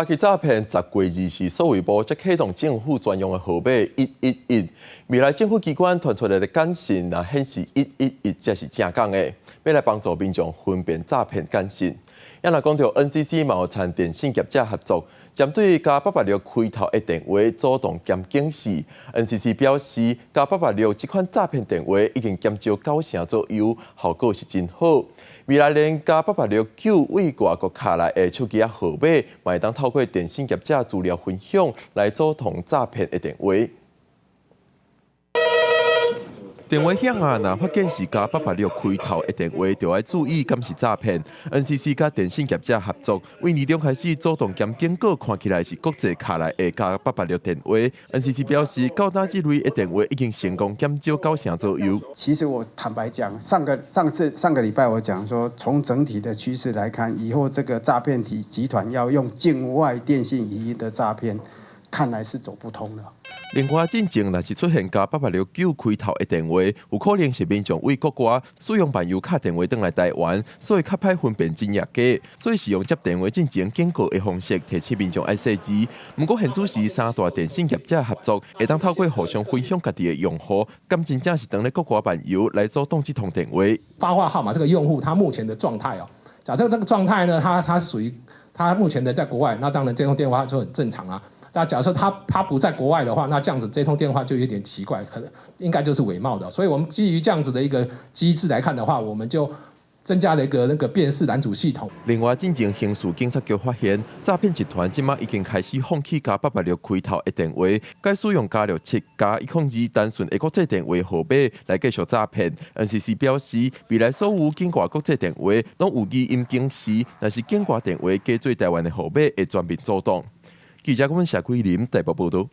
打击诈骗10月24日，数位部则启动政府专用的号码111。未来政府机关传出来的简讯，若显示111才是正港的，要来帮助民众分辨诈骗简讯。也若讲到 NCC 嘛有参电信业者合作，针对加886开头的电话主动检警示。NCC 表示，加886这款诈骗电话已经减少90%左右，效果是真好。未来连加8869位外国卡来的手机号码，嘛会当透过电信业者资料分享来阻挡诈骗的电话。电话响啊，若发现是加886开头的电话，就要注意敢是诈骗。NCC 甲电信业者合作，为年中开始主动检警告，看起来是国际卡来的加886电话。NCC 表示，到单这类的电话已经成功减少90%左右。其实我坦白讲，上个礼拜我讲说，从整体的趋势来看，以后这个诈骗集团要用境外电信语音的诈骗，看来是走不通了。另外，进前若是出现加886 9开头的电话，有可能是民众为国外使用伴游卡电话登来台湾，所以较歹分辨真也假，所以是用接电话进前警告的方式提醒民众爱细致。不过，现主是三大电信业者合作，会当透过互相分享家己的用户，敢真正是登咧国外伴游来阻挡这通电话。发话号码这个用户他目前的状态哦，假设这个状态呢，他属于他目前的在国外，那当然这通电话就很正常啊。那假设他不在国外的话，那这样子这通电话就有点奇怪，可能应该就是伪冒的。所以我们基于这样子的一个机制来看的话，我们就增加了一个那个辨识拦阻系统。另外，进前刑事警察局发现，诈骗集团即马已经开始放弃加886开头的电话，改使用加67加102单纯的国际电话号码来继续诈骗。NCC 表示，未来所有境外国际电话拢有语音警示，若是境外电话加做台湾的号码，会全面阻挡。记者郭文霞、桂林台北报道。